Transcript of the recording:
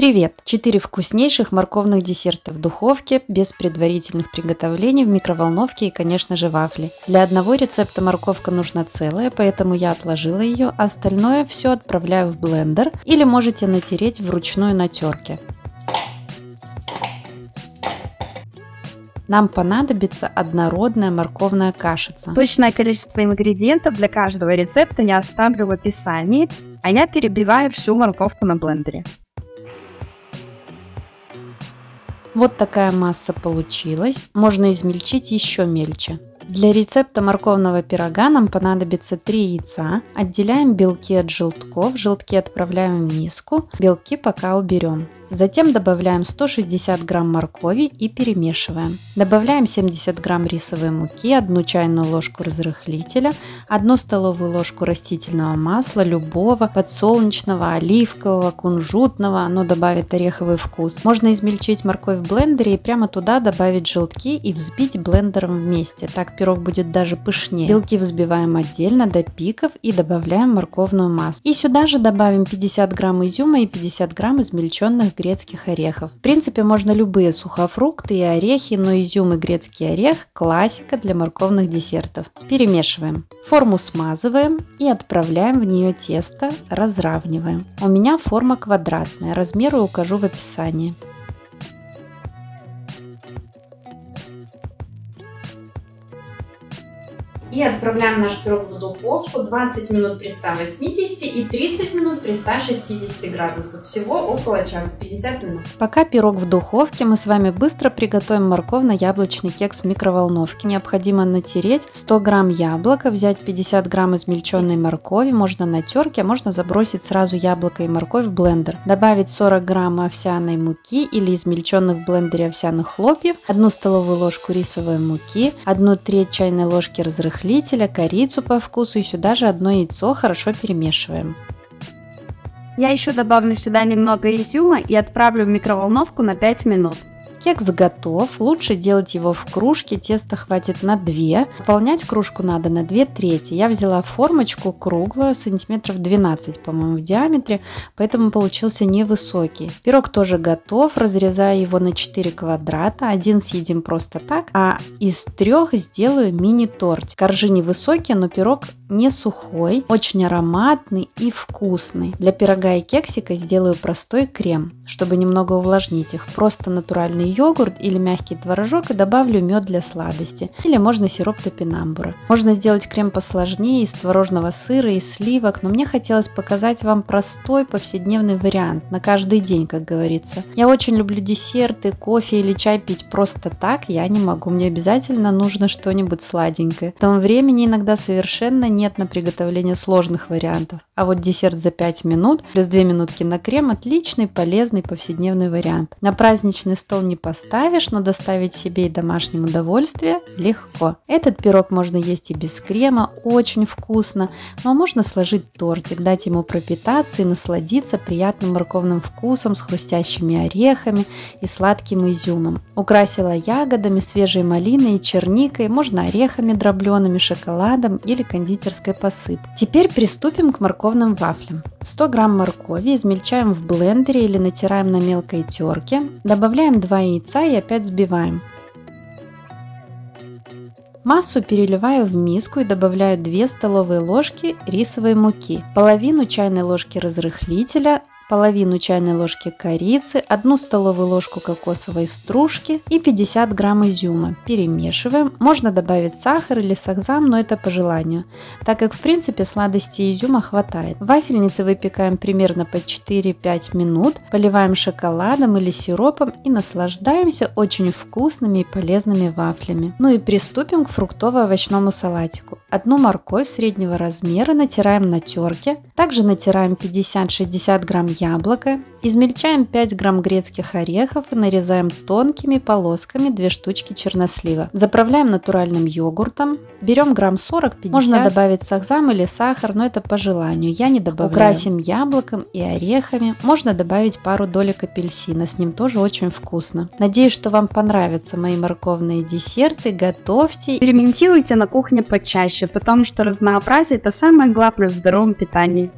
Привет! 4 вкуснейших морковных десерта в духовке, без предварительных приготовлений, в микроволновке и, конечно же, вафли. Для одного рецепта морковка нужна целая, поэтому я отложила ее, а остальное все отправляю в блендер или можете натереть вручную на терке. Нам понадобится однородная морковная кашица. Точное количество ингредиентов для каждого рецепта я оставлю в описании, а я перебиваю всю морковку на блендере. Вот такая масса получилась, можно измельчить еще мельче. Для рецепта морковного пирога нам понадобится 3 яйца, отделяем белки от желтков, желтки отправляем в миску, белки пока уберем. Затем добавляем 160 грамм моркови и перемешиваем. Добавляем 70 грамм рисовой муки, 1 чайную ложку разрыхлителя, 1 столовую ложку растительного масла, любого, подсолнечного, оливкового, кунжутного, оно добавит ореховый вкус. Можно измельчить морковь в блендере и прямо туда добавить желтки и взбить блендером вместе, так пирог будет даже пышнее. Белки взбиваем отдельно до пиков и добавляем морковную массу. И сюда же добавим 50 грамм изюма и 50 грамм измельченных грецких орехов. В принципе, можно любые сухофрукты и орехи, но изюм и грецкий орех – классика для морковных десертов. Перемешиваем. Форму смазываем и отправляем в нее тесто, разравниваем. У меня форма квадратная, размеры укажу в описании. И отправляем наш пирог в духовку 20 минут при 180 и 30 минут при 160 градусах. Всего около часа, 50 минут. Пока пирог в духовке, мы с вами быстро приготовим морковно-яблочный кекс в микроволновке. Необходимо натереть 100 грамм яблока, взять 50 грамм измельченной моркови, можно на терке, а можно забросить сразу яблоко и морковь в блендер. Добавить 40 грамм овсяной муки или измельченных в блендере овсяных хлопьев, 1 столовую ложку рисовой муки, 1/3 чайной ложки разрыхлителя, корицу по вкусу и сюда же 1 яйцо хорошо перемешиваем. Я еще добавлю сюда немного изюма и отправлю в микроволновку на 5 минут. Кекс готов, лучше делать его в кружке, теста хватит на 2, наполнять кружку надо на 2/3. Я взяла формочку круглую, сантиметров 12, по-моему, в диаметре, поэтому получился невысокий. Пирог тоже готов, разрезаю его на 4 квадрата, один съедим просто так, а из 3 сделаю мини-тортик. Коржи невысокие, но пирог не сухой, очень ароматный и вкусный. Для пирога и кексика сделаю простой крем, чтобы немного увлажнить их, просто натуральный йогурт или мягкий творожок и добавлю мед для сладости. Или можно сироп топинамбура. Можно сделать крем посложнее из творожного сыра и сливок, но мне хотелось показать вам простой повседневный вариант, на каждый день, как говорится. Я очень люблю десерты, кофе или чай пить просто так я не могу. Мне обязательно нужно что-нибудь сладенькое. В том времени иногда совершенно нет на приготовление сложных вариантов. А вот десерт за 5 минут плюс 2 минутки на крем – отличный, полезный повседневный вариант. На праздничный стол не поставишь, но доставить себе и домашним удовольствие легко. Этот пирог можно есть и без крема, очень вкусно, но можно сложить тортик, дать ему пропитаться и насладиться приятным морковным вкусом с хрустящими орехами и сладким изюмом. Украсила ягодами, свежей малиной и черникой, можно орехами дроблеными, шоколадом или кондитерской посыпкой. Теперь приступим к морковным вафлям. 100 грамм моркови измельчаем в блендере или натираем на мелкой терке, добавляем 2 яйца и опять взбиваем. Массу переливаю в миску и добавляю 2 столовые ложки рисовой муки, половину чайной ложки разрыхлителя, половину чайной ложки корицы, 1 столовую ложку кокосовой стружки и 50 грамм изюма. Перемешиваем. Можно добавить сахар или сахзам, но это по желанию, так как в принципе сладости изюма хватает. В вафельнице выпекаем примерно по 4-5 минут, поливаем шоколадом или сиропом и наслаждаемся очень вкусными и полезными вафлями. Ну и приступим к фруктово-овощному салатику. 1 морковь среднего размера натираем на терке, также натираем 50-60 грамм яблоко, измельчаем 5 грамм грецких орехов и нарезаем тонкими полосками 2 штучки чернослива. Заправляем натуральным йогуртом, берем грамм 40-50, можно добавить сахзам или сахар, но это по желанию, я не добавляю. Украсим яблоком и орехами, можно добавить пару долек апельсина, с ним тоже очень вкусно. Надеюсь, что вам понравятся мои морковные десерты, готовьте. Экспериментируйте на кухне почаще, потому что разнообразие – это самое главное в здоровом питании.